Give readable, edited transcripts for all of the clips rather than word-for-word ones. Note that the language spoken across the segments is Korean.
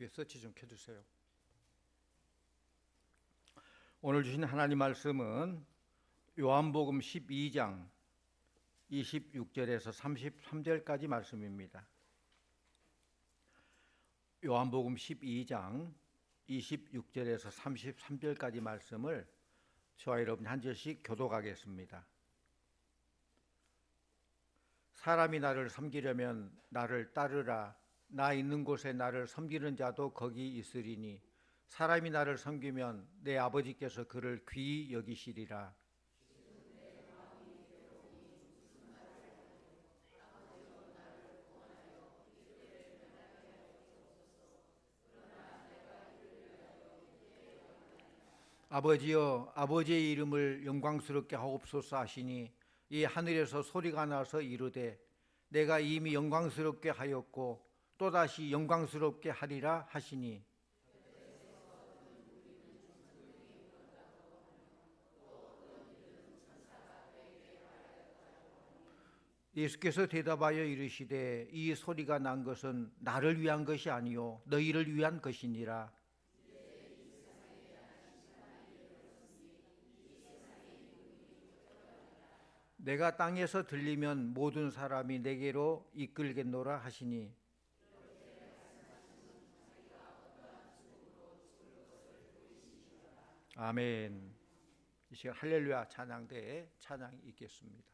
뒤에 서치 좀 켜주세요. 오늘 주신 하나님 말씀은 요한복음 12장 26절에서 33절까지 말씀입니다. 요한복음 12장 26절에서 33절까지 말씀을 저와 여러분 한 절씩 교독하겠습니다. 사람이 나를 섬기려면 나를 따르라. 나 있는 곳에 나를 섬기는 자도 거기 있으리니 사람이 나를 섬기면 내 아버지께서 그를 귀히 여기시리라. 아버지여, 아버지의 이름을 영광스럽게 하옵소서 하시니 이 하늘에서 소리가 나서 이르되 내가 이미 영광스럽게 하였고 또다시 영광스럽게 하리라 하시니 예수께서 대답하여 이르시되 이 소리가 난 것은 나를 위한 것이 아니요 너희를 위한 것이니라. 내가 땅에서 들리면 모든 사람이 내게로 이끌겠노라 하시니 아멘. 이 시간 할렐루야 찬양대에 찬양이 있겠습니다.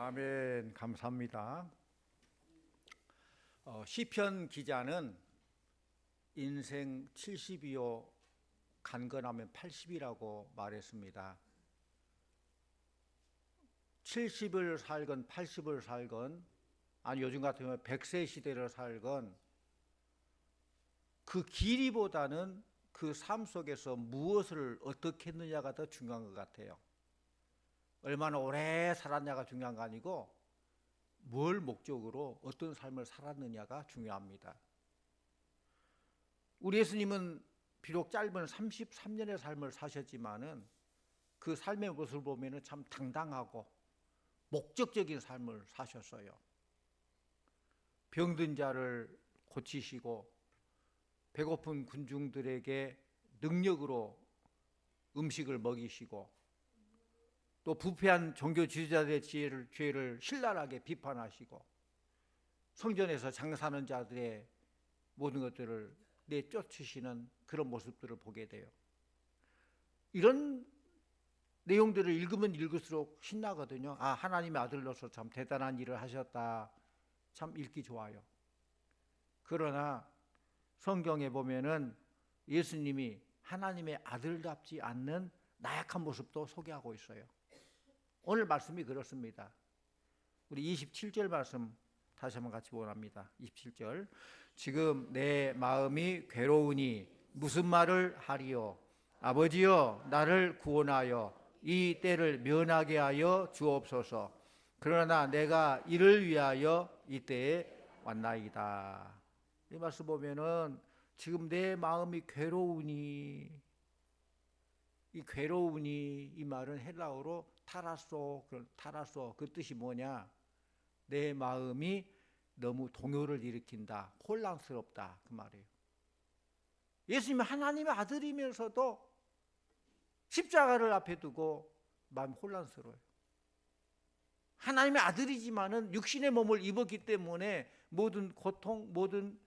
아멘. 감사합니다. 시편 기자는 인생 70이요 간건하면 80이라고 말했습니다. 70을 살건 80을 살건 아니 요즘 같으면 100세 시대를 살건 그 길이보다는 그 삶 속에서 무엇을 어떻게 했느냐가 더 중요한 것 같아요. 얼마나 오래 살았냐가 중요한 거 아니고 뭘 목적으로 어떤 삶을 살았느냐가 중요합니다. 우리 예수님은 비록 짧은 33년의 삶을 사셨지만은 그 삶의 모습을 보면은 참 당당하고 목적적인 삶을 사셨어요. 병든 자를 고치시고 배고픈 군중들에게 능력으로 음식을 먹이시고 또 부패한 종교 지도자들의 죄를 신랄하게 비판하시고 성전에서 장사하는 자들의 모든 것들을 내쫓으시는 그런 모습들을 보게 돼요. 이런 내용들을 읽으면 읽을수록 신나거든요. 아, 하나님의 아들로서 참 대단한 일을 하셨다. 참 읽기 좋아요. 그러나 성경에 보면은 예수님이 하나님의 아들답지 않는 나약한 모습도 소개하고 있어요. 오늘 말씀이 그렇습니다. 우리 27절 말씀 다시 한번 같이 보랍니다. 27절. 지금 내 마음이 괴로우니 무슨 말을 하리요? 아버지여 나를 구원하여 이 때를 면하게 하여 주옵소서. 그러나 내가 이를 위하여 이 때에 왔나이다. 이 말씀 보면은 지금 내 마음이 괴로우니, 이 괴로우니 이 말은 헬라어로 타라소 그 뜻이 뭐냐? 내 마음이 너무 동요를 일으킨다, 혼란스럽다 그 말이에요. 예수님이 하나님의 아들이면서도 십자가를 앞에 두고 마음이 혼란스러워요. 하나님의 아들이지만은 육신의 몸을 입었기 때문에 모든 고통, 모든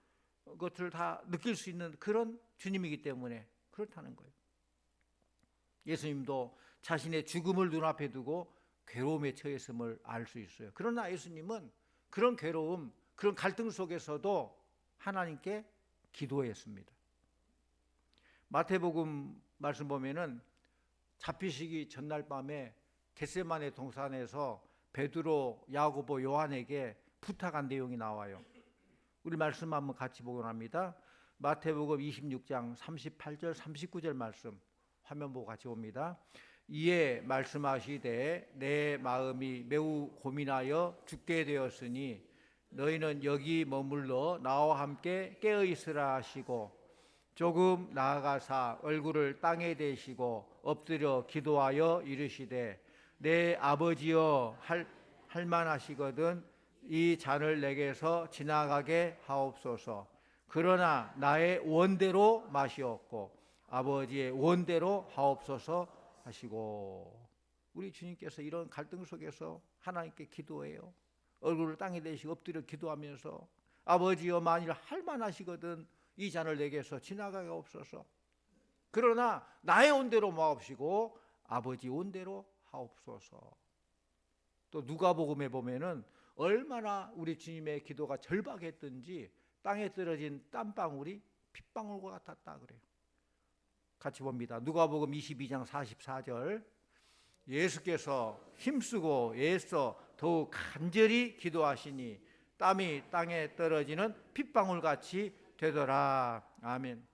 것들을 다 느낄 수 있는 그런 주님이기 때문에 그렇다는 거예요. 예수님도 자신의 죽음을 눈앞에 두고 괴로움에 처했음을 알 수 있어요. 그러나 예수님은 그런 괴로움, 그런 갈등 속에서도 하나님께 기도했습니다. 마태복음 말씀 보면은 잡히시기 전날 밤에 겟세마네 동산에서 베드로, 야고보, 요한에게 부탁한 내용이 나와요. 우리 말씀 한번 같이 보곤 합니다. 마태복음 26장 38절 39절 말씀 화면 보고 같이 봅니다. 이에 말씀하시되 내 마음이 매우 고민하여 죽게 되었으니 너희는 여기 머물러 나와 함께 깨어 있으라 하시고 조금 나아가사 얼굴을 땅에 대시고 엎드려 기도하여 이르시되 내 아버지여 할만하시거든 이 잔을 내게서 지나가게 하옵소서. 그러나 나의 원대로 마시옵고 아버지의 원대로 하옵소서 하시고. 우리 주님께서 이런 갈등 속에서 하나님께 기도해요. 얼굴을 땅에 대시고 엎드려 기도하면서 아버지여 만일 할만하시거든 이 잔을 내게서 지나가게 하옵소서. 그러나 나의 온대로 마옵시고 아버지 온대로 하옵소서. 또 누가복음에 보면은 얼마나 우리 주님의 기도가 절박했던지 땅에 떨어진 땀방울이 핏방울과 같았다 그래요. 같이 봅니다. 누가복음 22장 44절. 예수께서 힘쓰고 애써 더욱 간절히 기도하시니 땀이 땅에 떨어지는 핏방울같이 되더라. 아멘.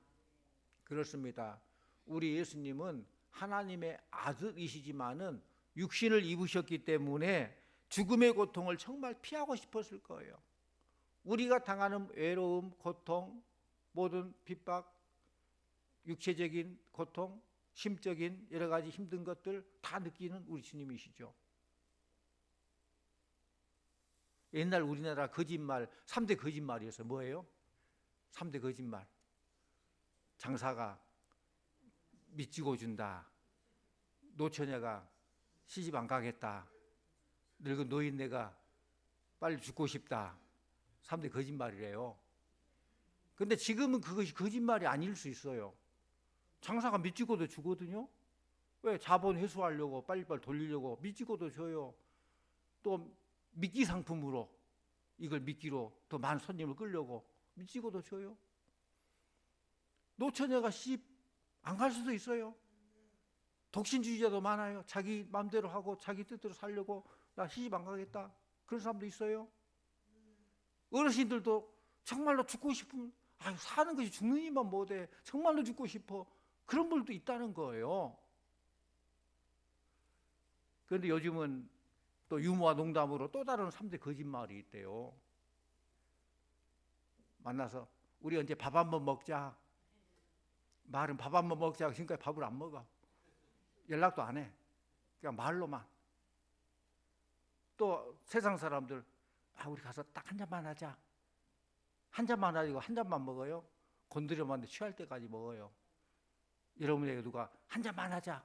그렇습니다. 우리 예수님은 하나님의 아들이시지만은 육신을 입으셨기 때문에 죽음의 고통을 정말 피하고 싶었을 거예요. 우리가 당하는 외로움, 고통, 모든 핍박, 육체적인 고통, 심적인 여러 가지 힘든 것들 다 느끼는 우리 주님이시죠. 옛날 우리나라 거짓말 3대 거짓말이었어요. 뭐예요? 3대 거짓말. 장사가 미치고 준다. 노처녀가 시집 안 가겠다. 늙은 노인네가 빨리 죽고 싶다. 3대 거짓말이래요. 근데 지금은 그것이 거짓말이 아닐 수 있어요. 장사가 미치고도 주거든요. 왜? 자본 회수하려고 빨리빨리 돌리려고 미치고도 줘요. 또 미끼 상품으로 이걸 미끼로 더 많은 손님을 끌려고 미치고도 줘요. 노처녀가 시집 안 갈 수도 있어요. 독신주의자도 많아요. 자기 마음대로 하고 자기 뜻대로 살려고 나 시집 안 가겠다. 그런 사람도 있어요. 어르신들도 정말로 죽고 싶으면 사는 것이 죽는 이만 못해. 정말로 죽고 싶어. 그런 분들도 있다는 거예요. 그런데 요즘은 또 유머와 농담으로 또 다른 3대 거짓말이 있대요. 만나서 우리 언제 밥 한번 먹자. 말은 밥 한번 먹자. 지금까지 밥을 안 먹어. 연락도 안 해. 그냥 말로만. 또 세상 사람들 우리 가서 딱 한 잔만 하자. 한 잔만 가지고 한 잔만 먹어요. 건드려봤는데 취할 때까지 먹어요. 여러분에게 누가 한 잔만 하자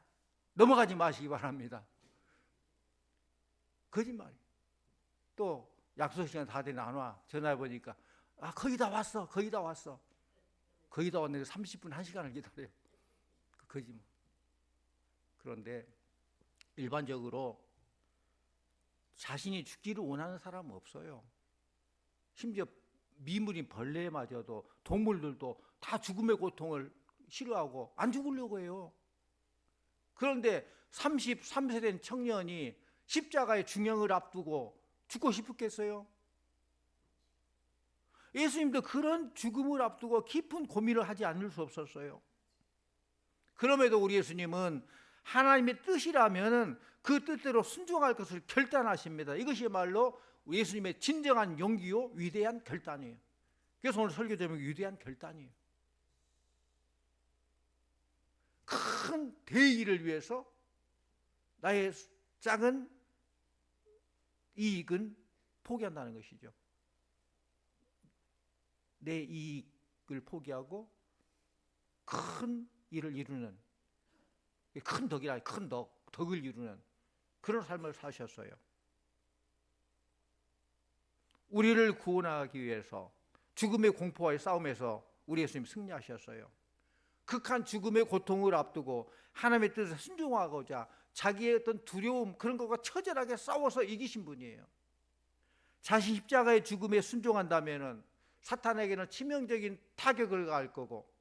넘어가지 마시기 바랍니다. 거짓말이에요. 또 약속 시간 다 되나 안 와. 전화해보니까 거의 다 왔어. 거의 다 왔어. 거의 다 왔는데 30분 1시간을 기다려요. 거짓말. 그런데 일반적으로 자신이 죽기를 원하는 사람은 없어요. 심지어 미물인 벌레마저도 동물들도 다 죽음의 고통을 싫어하고 안 죽으려고 해요. 그런데 33세 된 청년이 십자가의 중형을 앞두고 죽고 싶었겠어요? 예수님도 그런 죽음을 앞두고 깊은 고민을 하지 않을 수 없었어요. 그럼에도 우리 예수님은 하나님의 뜻이라면 그 뜻대로 순종할 것을 결단하십니다. 이것이야말로 예수님의 진정한 용기요 위대한 결단이에요. 그래서 오늘 설교 제목이 위대한 결단이에요. 큰 대의를 위해서 나의 작은 이익은 포기한다는 것이죠. 내 이익을 포기하고 큰 일을 이루는, 큰 덕이라 큰 덕을 이루는 그런 삶을 사셨어요. 우리를 구원하기 위해서 죽음의 공포와의 싸움에서 우리 예수님 승리하셨어요. 극한 죽음의 고통을 앞두고 하나님의 뜻에 순종하고자 자기의 어떤 두려움 그런 것과 처절하게 싸워서 이기신 분이에요. 자신 십자가의 죽음에 순종한다면은 사탄에게는 치명적인 타격을 가할 거고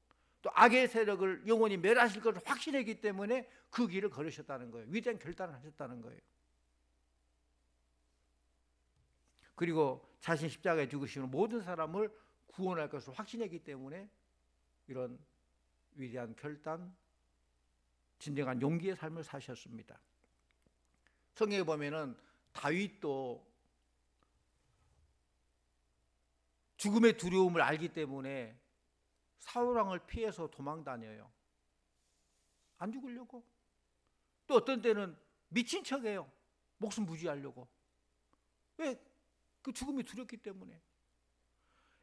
또 악의 세력을 영원히 멸하실 것을 확신했기 때문에 그 길을 걸으셨다는 거예요. 위대한 결단을 하셨다는 거예요. 그리고 자신 십자가에 죽으시는 모든 사람을 구원할 것을 확신했기 때문에 이런 위대한 결단, 진정한 용기의 삶을 사셨습니다. 성경에 보면은 다윗도 죽음의 두려움을 알기 때문에 사울왕을 피해서 도망 다녀요. 안 죽으려고. 또 어떤 때는 미친 척해요. 목숨 부지하려고. 왜? 그 죽음이 두렵기 때문에.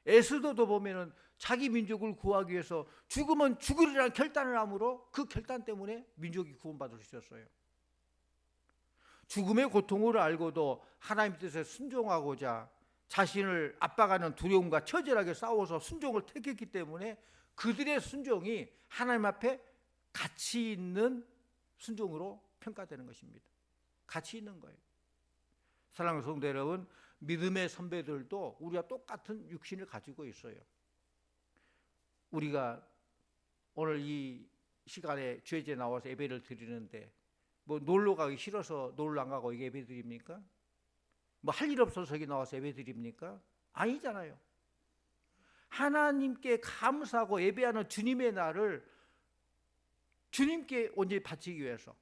에스더도 보면은 자기 민족을 구하기 위해서 죽으면 죽으리라는 결단을 함으로 그 결단 때문에 민족이 구원받을 수 있었어요. 죽음의 고통을 알고도 하나님 뜻에 순종하고자 자신을 압박하는 두려움과 처절하게 싸워서 순종을 택했기 때문에 그들의 순종이 하나님 앞에 가치 있는 순종으로 평가되는 것입니다. 가치 있는 거예요. 사랑하는 성도 여러분, 믿음의 선배들도 우리와 똑같은 육신을 가지고 있어요. 우리가 오늘 이 시간에 주일에 나와서 예배를 드리는데 뭐 놀러 가기 싫어서 놀러 안 가고 예배 드립니까? 뭐 할 일 없어서 여기 나와서 예배 드립니까? 아니잖아요. 하나님께 감사하고 예배하는 주님의 날을 주님께 온전히 바치기 위해서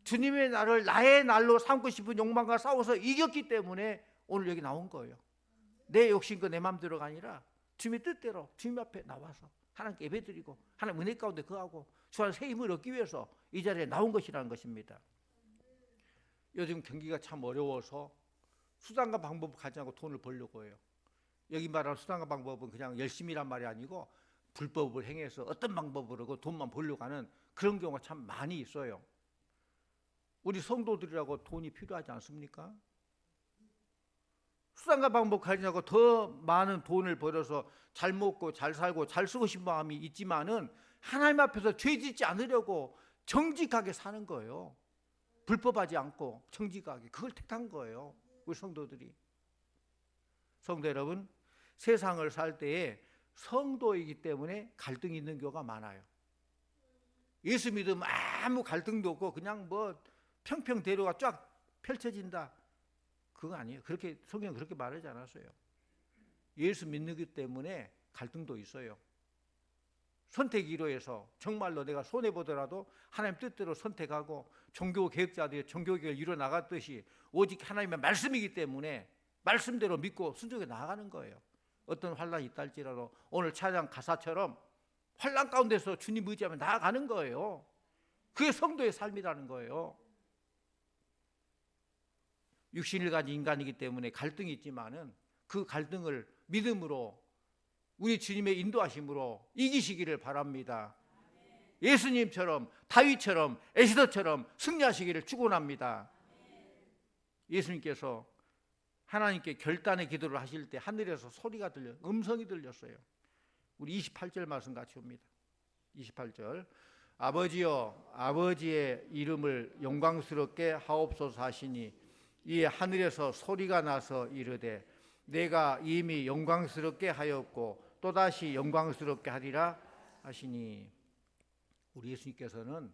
주님의 날을 나의 날로 삼고 싶은 욕망과 싸워서 이겼기 때문에 오늘 여기 나온 거예요. 내 욕심과 내 마음대로가 아니라 주님의 뜻대로 주님 앞에 나와서 하나님께 예배드리고 하나님 은혜 가운데 거하고 주한 새 힘을 얻기 위해서 이 자리에 나온 것이라는 것입니다. 요즘 경기가 참 어려워서 수단과 방법을 가지고 돈을 벌려고 해요. 여기 말하는 수단과 방법은 그냥 열심히란 말이 아니고 불법을 행해서 어떤 방법으로 돈만 벌려고 하는 그런 경우가 참 많이 있어요. 우리 성도들이라고 돈이 필요하지 않습니까? 수단과 방법 가지고 더 많은 돈을 벌어서 잘 먹고 잘 살고 잘 쓰고 싶은 마음이 있지만은 하나님 앞에서 죄 짓지 않으려고 정직하게 사는 거예요. 불법하지 않고 정직하게 그걸 택한 거예요. 우리 성도들이. 성도 여러분, 세상을 살 때에 성도이기 때문에 갈등이 있는 경우가 많아요. 예수 믿으면 아무 갈등도 없고 그냥 뭐 평평대로가 쫙 펼쳐진다. 그거 아니에요. 그렇게 성경은 그렇게 말하지 않았어요. 예수 믿는 것 때문에 갈등도 있어요. 선택 이루어서 정말로 내가 손해 보더라도 하나님 뜻대로 선택하고 종교 개혁자들이 종교개혁을 이루어 나갔듯이 오직 하나님의 말씀이기 때문에 말씀대로 믿고 순종해 나가는 거예요. 어떤 환란이 있다 할지라도 오늘 찬양 가사처럼 환란 가운데서 주님 의지하며 나아가는 거예요. 그게 성도의 삶이라는 거예요. 육신을 가진 인간이기 때문에 갈등이 있지만은 그 갈등을 믿음으로 우리 주님의 인도하심으로 이기시기를 바랍니다. 예수님처럼, 다윗처럼, 에스더처럼 승리하시기를 축원합니다. 예수님께서 하나님께 결단의 기도를 하실 때 하늘에서 소리가 들려, 음성이 들렸어요. 우리 28절 말씀 같이 봅니다. 28절. 아버지여, 아버지의 이름을 영광스럽게 하옵소서 하시니 이에 하늘에서 소리가 나서 이르되 내가 이미 영광스럽게 하였고 또다시 영광스럽게 하리라 하시니. 우리 예수님께서는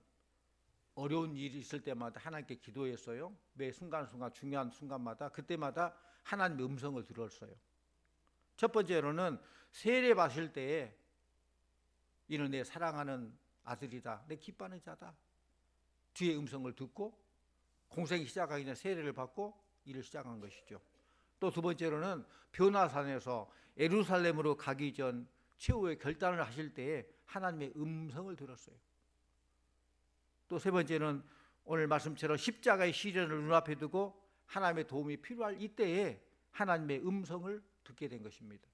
어려운 일이 있을 때마다 하나님께 기도했어요. 매 순간순간 중요한 순간마다 그때마다 하나님의 음성을 들었어요. 첫 번째로는 세례 받을 때에 이는 내 사랑하는 아들이다, 내 기뻐하는 자다, 주의 음성을 듣고 공생이 시작하기 전에 세례를 받고 일을 시작한 것이죠. 또 두 번째로는 변화산에서 예루살렘으로 가기 전 최후의 결단을 하실 때에 하나님의 음성을 들었어요. 또 세 번째는 오늘 말씀처럼 십자가의 시련을 눈앞에 두고 하나님의 도움이 필요할 이때에 하나님의 음성을 듣게 된 것입니다.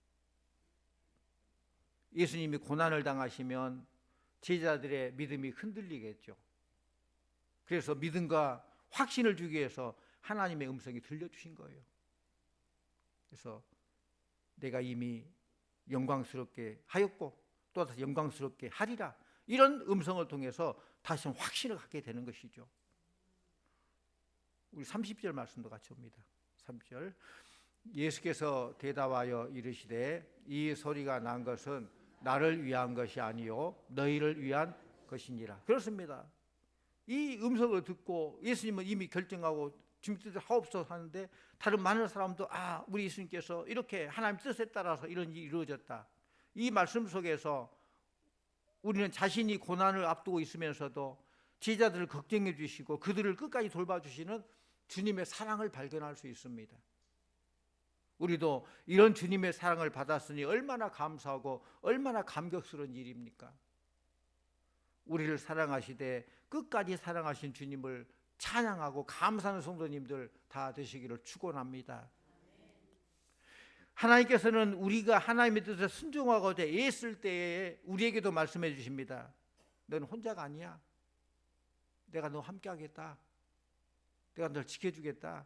예수님이 고난을 당하시면 제자들의 믿음이 흔들리겠죠. 그래서 믿음과 확신을 주기 위해서 하나님의 음성이 들려주신 거예요. 그래서 내가 이미 영광스럽게 하였고 또다시 영광스럽게 하리라, 이런 음성을 통해서 다시 한번 확신을 갖게 되는 것이죠. 우리 30절 말씀도 같이 봅니다. 30절. 예수께서 대답하여 이르시되 이 소리가 난 것은 나를 위한 것이 아니요 너희를 위한 것이니라. 그렇습니다. 이 음성을 듣고 예수님은 이미 결정하고 주님 뜻을 하옵소서 하는데 다른 많은 사람도 우리 예수님께서 이렇게 하나님 뜻에 따라서 이런 일이 이루어졌다. 이 말씀 속에서 우리는 자신이 고난을 앞두고 있으면서도 제자들을 걱정해 주시고 그들을 끝까지 돌봐주시는 주님의 사랑을 발견할 수 있습니다. 우리도 이런 주님의 사랑을 받았으니 얼마나 감사하고 얼마나 감격스러운 일입니까? 우리를 사랑하시되 끝까지 사랑하신 주님을 찬양하고 감사하는 성도님들 다 되시기를 축원합니다. 하나님께서는 우리가 하나님의 뜻에 순종하고자 애쓸 때에 우리에게도 말씀해 주십니다. 너는 혼자가 아니야. 내가 너 함께 하겠다. 내가 널 지켜주겠다.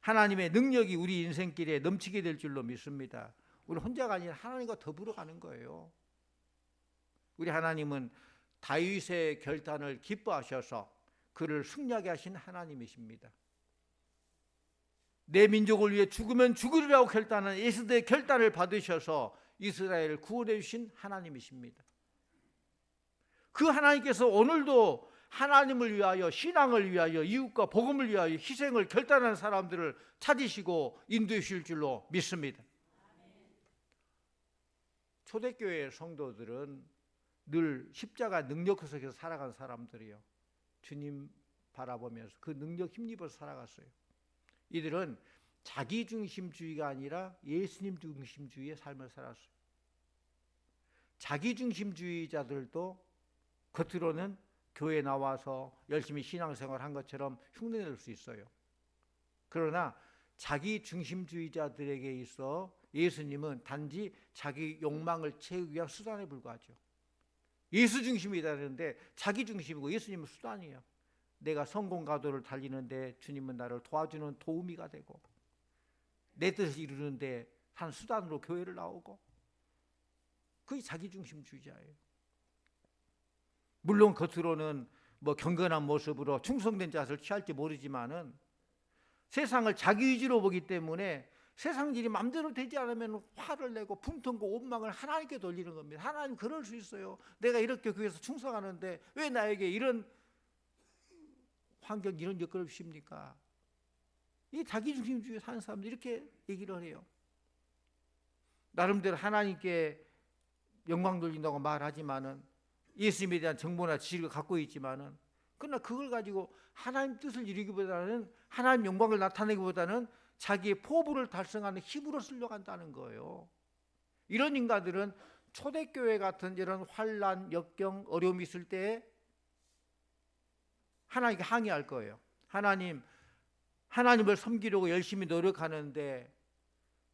하나님의 능력이 우리 인생길에 넘치게 될 줄로 믿습니다. 우리 혼자가 아니라 하나님과 더불어 가는 거예요. 우리 하나님은 다윗의 결단을 기뻐하셔서 그를 승리하게 하신 하나님이십니다. 내 민족을 위해 죽으면 죽으리라고 결단한 에스더의 결단을 받으셔서 이스라엘을 구원해 주신 하나님이십니다. 그 하나님께서 오늘도 하나님을 위하여, 신앙을 위하여, 이웃과 복음을 위하여 희생을 결단하는 사람들을 찾으시고 인도해 주실 줄로 믿습니다. 초대교회 성도들은 늘 십자가 능력 속에서 살아간 사람들이요, 주님 바라보면서 그 능력 힘입어서 살아갔어요. 이들은 자기중심주의가 아니라 예수님 중심주의의 삶을 살았어요. 자기중심주의자들도 겉으로는 교회에 나와서 열심히 신앙생활을 한 것처럼 흉내낼 수 있어요. 그러나 자기중심주의자들에게 있어 예수님은 단지 자기 욕망을 채우기 위한 수단에 불과하죠. 예수 중심이라는데 자기 중심이고 예수님은 수단이에요. 내가 성공 가도를 달리는데 주님은 나를 도와주는 도우미가 되고, 내 뜻을 이루는데 한 수단으로 교회를 나오고, 그게 자기중심주의자예요. 물론 겉으로는 경건한 모습으로 충성된 자세를 취할지 모르지만은 세상을 자기 위주로 보기 때문에 세상 일이 마음대로 되지 않으면 화를 내고 분통과 원망을 하나님께 돌리는 겁니다. 하나님 그럴 수 있어요. 내가 이렇게 교회에서 충성하는데 왜 나에게 이런 환경, 이런 여건을 주십니까? 이 자기중심주의 사는 사람들 이렇게 얘기를 해요. 나름대로 하나님께 영광 돌린다고 말하지만은 예수님에 대한 정보나 지식을 갖고 있지만은, 그러나 그걸 가지고 하나님 뜻을 이루기보다는, 하나님 영광을 나타내기보다는 자기의 포부를 달성하는 힘으로 쓰려고 한다는 거예요. 이런 인간들은 초대교회 같은 이런 환난, 역경, 어려움이 있을 때 하나님께 항의할 거예요. 하나님을 섬기려고 열심히 노력하는데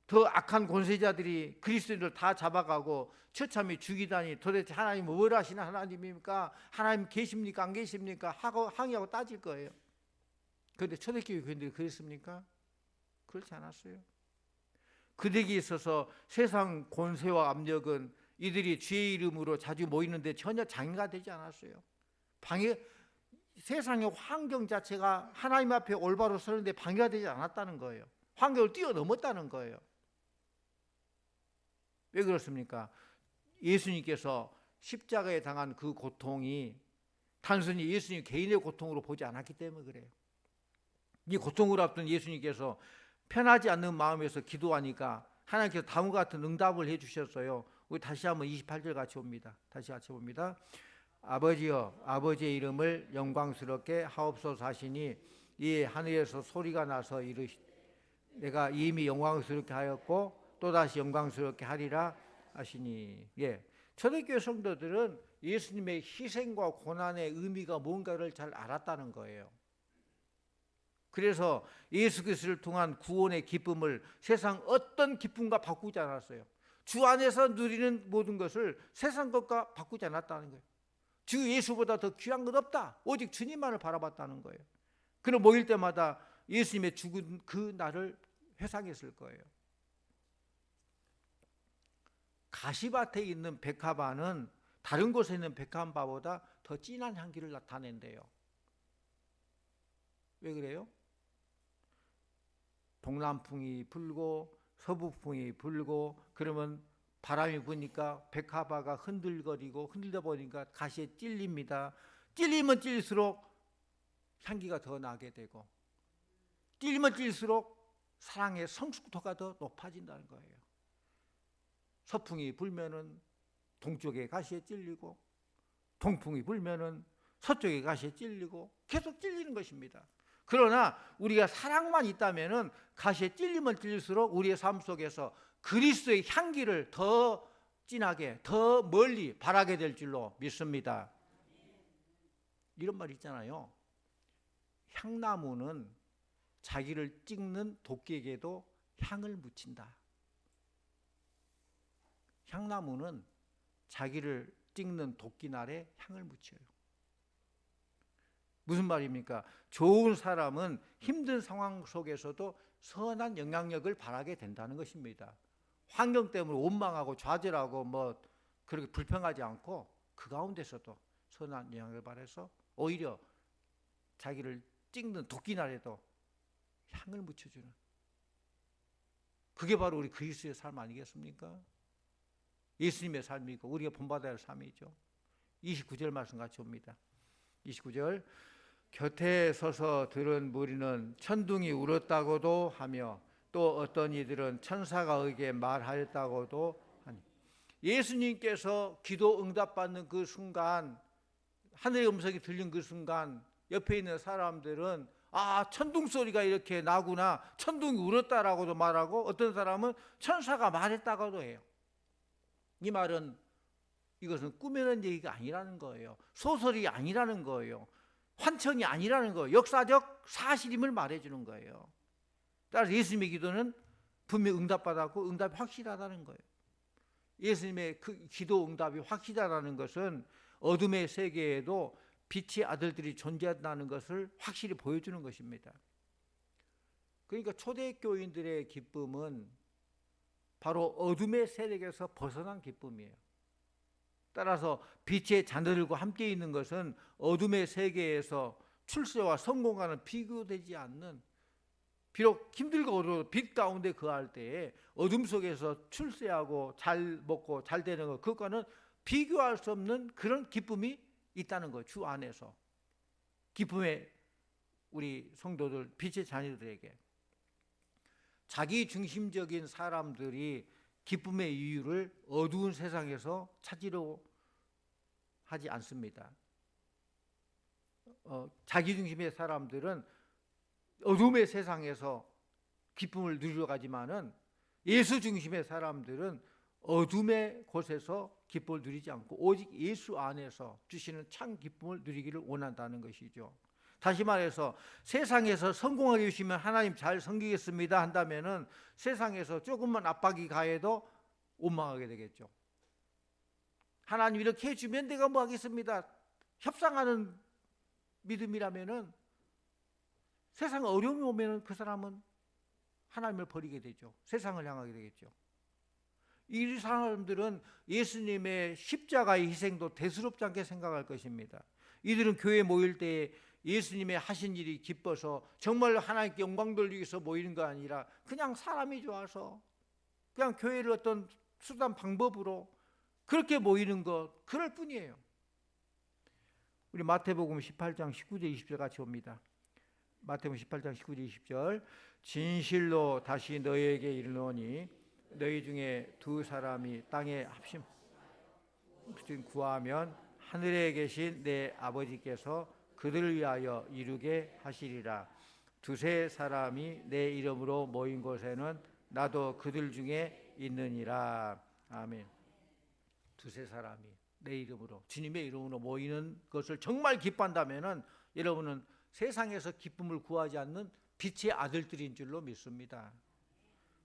더 악한 권세자들이 그리스도인들 다 잡아가고 처참히 죽이다니 도대체 하나님 뭘 하시는 하나님입니까? 하나님 계십니까? 안 계십니까? 하고 항의하고 따질 거예요. 그런데 초대교회 교인들이 그랬습니까? 그렇지 않았어요. 그들에게 있어서 세상 권세와 압력은 이들이 주의 이름으로 자주 모이는데 전혀 장애가 되지 않았어요. 세상의 환경 자체가 하나님 앞에 올바로 서는데 방해가 되지 않았다는 거예요. 환경을 뛰어넘었다는 거예요. 왜 그렇습니까? 예수님께서 십자가에 당한 그 고통이 단순히 예수님 개인의 고통으로 보지 않았기 때문에 그래요. 이 고통을 앞둔 예수님께서 편하지 않는 마음에서 기도하니까 하나님께서 다음과 같은 응답을 해주셨어요. 우리 다시 한번 28절 같이 봅니다. 다시 같이 봅니다. 아버지여, 아버지의 이름을 영광스럽게 하옵소서 하시니 이 하늘에서 소리가 나서 이르시 내가 이미 영광스럽게 하였고 또다시 영광스럽게 하리라 하시니. 초대교회 성도들은 예수님의 희생과 고난의 의미가 뭔가를 잘 알았다는 거예요. 그래서 예수 그리스도를 통한 구원의 기쁨을 세상 어떤 기쁨과 바꾸지 않았어요. 주 안에서 누리는 모든 것을 세상 것과 바꾸지 않았다는 거예요. 주 예수보다 더 귀한 것 없다. 오직 주님만을 바라봤다는 거예요. 그는 모일 때마다 예수님의 죽은 그 날을 회상했을 거예요. 가시밭에 있는 백합화는 다른 곳에 있는 백합화보다 더 진한 향기를 나타낸대요. 왜 그래요? 동남풍이 불고 서북풍이 불고 그러면 바람이 부니까 백합화가 흔들거리고 흔들다 보니까 가시에 찔립니다. 찔리면 찔릴수록 향기가 더 나게 되고 찔리면 찔릴수록 사랑의 성숙도가 더 높아진다는 거예요. 서풍이 불면은 동쪽의 가시에 찔리고 동풍이 불면은 서쪽의 가시에 찔리고 계속 찔리는 것입니다. 그러나 우리가 사랑만 있다면은 가시에 찔리면 찔릴수록 우리의 삶 속에서 그리스도의 향기를 더 진하게 더 멀리 바라게 될 줄로 믿습니다. 이런 말 있잖아요. 향나무는 자기를 찍는 도끼에게도 향을 묻힌다. 향나무는 자기를 찍는 도끼날에 향을 묻혀요. 무슨 말입니까? 좋은 사람은 힘든 상황 속에서도 선한 영향력을 발하게 된다는 것입니다. 환경 때문에 원망하고 좌절하고 그렇게 불평하지 않고 그 가운데서도 선한 영향을 발해서 오히려 자기를 찍는 도끼날에도 향을 묻혀주는, 그게 바로 우리 그리스도의 삶 아니겠습니까? 예수님의 삶이고 우리가 본받아야 할 삶이죠. 29절 말씀 같이 봅니다. 29절 곁에 서서 들은 무리는 천둥이 울었다고도 하며 또 어떤 이들은 천사가 의게 말하였다고도 하니. 예수님께서 기도 응답받는 그 순간, 하늘의 음성이 들린 그 순간 옆에 있는 사람들은 천둥 소리가 이렇게 나구나, 천둥이 울었다라고도 말하고 어떤 사람은 천사가 말했다고도 해요. 이 말은 이것은 꾸며낸 얘기가 아니라는 거예요. 소설이 아니라는 거예요. 환청이 아니라는 거예요. 역사적 사실임을 말해주는 거예요. 따라서 예수님의 기도는 분명히 응답받았고 응답이 확실하다는 거예요. 예수님의 그 기도 응답이 확실하다는 것은 어둠의 세계에도 빛의 아들들이 존재한다는 것을 확실히 보여주는 것입니다. 그러니까 초대교인들의 기쁨은 바로 어둠의 세력에서 벗어난 기쁨이에요. 따라서 빛의 자녀들과 함께 있는 것은 어둠의 세계에서 출세와 성공과는 비교되지 않는, 비록 힘들고 어려워도 빛 가운데 거할 때에 어둠 속에서 출세하고 잘 먹고 잘 되는 것, 그것과는 비교할 수 없는 그런 기쁨이 있다는 거예요. 주 안에서 기쁨의 우리 성도들, 빛의 자녀들에게. 자기 중심적인 사람들이 기쁨의 이유를 어두운 세상에서 찾으려 하지 않습니다. 자기 중심의 사람들은 어둠의 세상에서 기쁨을 누리러 가지만은 예수 중심의 사람들은 어둠의 곳에서 기쁨을 누리지 않고 오직 예수 안에서 주시는 참 기쁨을 누리기를 원한다는 것이죠. 다시 말해서 세상에서 성공하게 해주시면 하나님 잘 섬기겠습니다 한다면은 세상에서 조금만 압박이 가해도 원망하게 되겠죠. 하나님 이렇게 해주면 내가 뭐 하겠습니다. 협상하는 믿음이라면은 세상 어려움이 오면은 그 사람은 하나님을 버리게 되죠. 세상을 향하게 되겠죠. 이 사람들은 예수님의 십자가의 희생도 대수롭지 않게 생각할 것입니다. 이들은 교회에 모일 때 예수님의 하신 일이 기뻐서 정말 하나님께 영광 돌리기 위해서 모이는 거 아니라 그냥 사람이 좋아서 그냥 교회를 어떤 수단 방법으로 그렇게 모이는 것 그럴 뿐이에요. 우리 마태복음 18장 19절 20절 같이 봅니다. 마태복음 18장 19절 20절 진실로 다시 너희에게 이르노니 너희 중에 두 사람이 땅에 합심 구하면 하늘에 계신 내 아버지께서 그들을 위하여 이루게 하시리라. 두세 사람이 내 이름으로 모인 곳에는 나도 그들 중에 있느니라. 아멘. 두세 사람이 내 이름으로 주님의 이름으로 모이는 것을 정말 기뻐한다면은 여러분은 세상에서 기쁨을 구하지 않는 빛의 아들들인 줄로 믿습니다.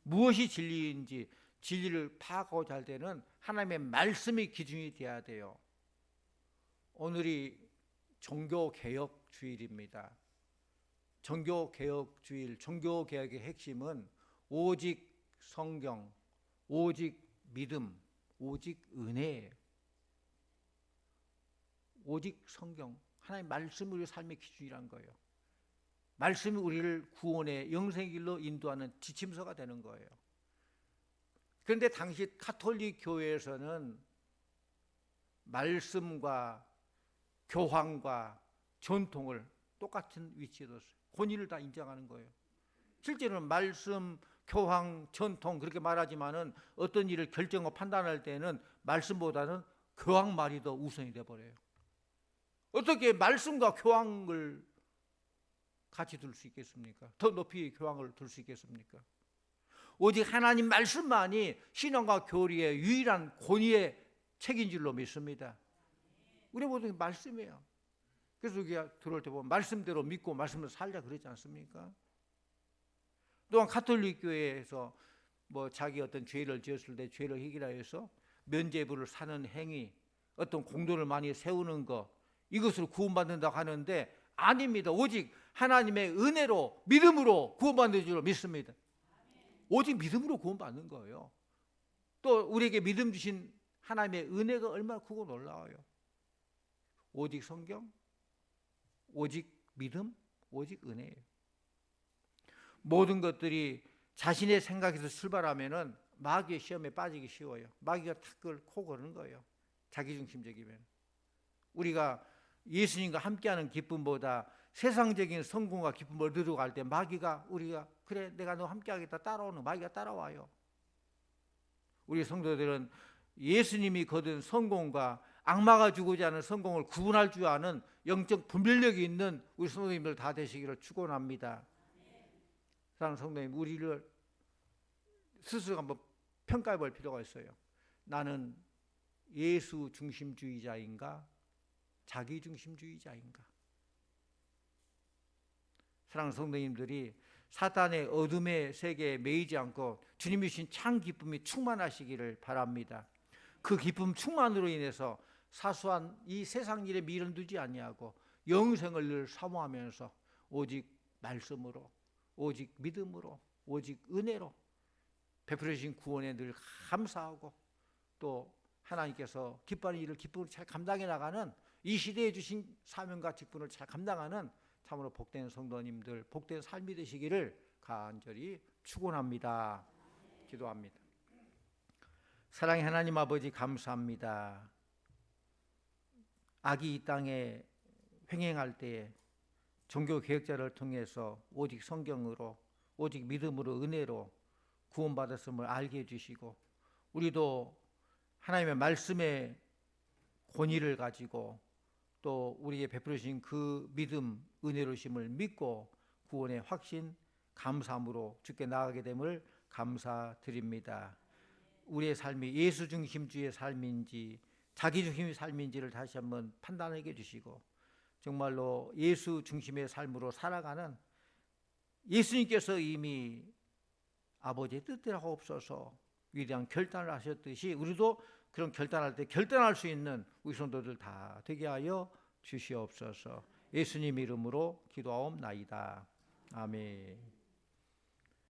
무엇이 진리인지 진리를 파악하고자 할 때는 하나님의 말씀이 기준이 되어야 돼요. 오늘이 종교개혁 주일입니다. 종교개혁 주일, 종교개혁의 핵심은 오직 성경, 오직 믿음, 오직 은혜예요. 오직 성경, 하나님의 말씀이 우리 삶의 기준이란 거예요. 말씀이 우리를 구원의 영생의 길로 인도하는 지침서가 되는 거예요. 그런데 당시 가톨릭 교회에서는 말씀과 교황과 전통을 똑같은 위치에 뒀어요. 권위를 다 인정하는 거예요. 실제로는 말씀, 교황, 전통 그렇게 말하지만은 어떤 일을 결정하고 판단할 때는 말씀보다는 교황 말이 더 우선이 돼 버려요. 어떻게 말씀과 교황을 같이 둘 수 있겠습니까? 더 높이 교황을 둘 수 있겠습니까? 오직 하나님 말씀만이 신앙과 교리의 유일한 권위의 책인 줄로 믿습니다. 우리 모든 게 말씀이에요. 그래서 우리가 들어올 때 보면 말씀대로 믿고 말씀대로 살자 그러지 않습니까? 또한 가톨릭 교회에서 뭐 자기 어떤 죄를 지었을 때 죄를 해결하여서 면죄부를 사는 행위, 어떤 공도를 많이 세우는 것 이것을 구원받는다고 하는데 아닙니다. 오직 하나님의 은혜로 믿음으로 구원받는 줄로 믿습니다. 오직 믿음으로 구원받는 거예요. 또 우리에게 믿음 주신 하나님의 은혜가 얼마나 크고 놀라워요. 오직 성경, 오직 믿음, 오직 은혜예요. 모든 것들이 자신의 생각에서 출발하면은 마귀의 시험에 빠지기 쉬워요. 마귀가 탁 그걸 코 고르는 거예요. 자기중심적이면. 우리가 예수님과 함께하는 기쁨보다 세상적인 성공과 기쁨을 얻으러 갈 때 마귀가 우리가 그래 내가 너 함께하겠다 따라오는 마귀가 따라와요. 우리 성도들은 예수님이 거둔 성공과 악마가 주고자 하는 성공을 구분할 줄 아는 영적 분별력이 있는 우리 성도님들 다 되시기를 축원합니다. 사랑하는 성도님, 우리를 스스로 한번 평가해 볼 필요가 있어요. 나는 예수 중심주의자인가? 자기 중심주의자인가? 사랑하는 성도님들이 사탄의 어둠의 세계에 매이지 않고 주님이 주신 참 기쁨이 충만하시기를 바랍니다. 그 기쁨 충만으로 인해서 사소한 이 세상 일에 미련 두지 아니하고 영생을 늘 사모하면서 오직 말씀으로, 오직 믿음으로, 오직 은혜로 베풀어 주신 구원에 늘 감사하고 또 하나님께서 기뻐하는 일을 기쁨으로 잘 감당해 나가는 이 시대에 주신 사명과 직분을 잘 감당하는 참으로 복된 성도님들, 복된 삶이 되시기를 간절히 축원합니다. 기도합니다. 사랑의 하나님 아버지 감사합니다. 악이 이 땅에 횡행할 때에 종교개혁자를 통해서 오직 성경으로 오직 믿음으로 은혜로 구원받았음을 알게 해주시고 우리도 하나님의 말씀의 권위를 가지고 또 우리에게 베풀어 주신 그 믿음, 은혜로심을 믿고 구원의 확신, 감사함으로 주께 나아가게 됨을 감사드립니다. 우리의 삶이 예수 중심주의 삶인지 자기 중심의 삶인지를 다시 한번 판단하게 해주시고 정말로 예수 중심의 삶으로 살아가는, 예수님께서 이미 아버지의 뜻대로 하옵소서 위대한 결단을 하셨듯이 우리도 그런 결단할 때 결단할 수 있는 우리 성도들 다 되게 하여 주시옵소서. 예수님 이름으로 기도하옵나이다. 아멘.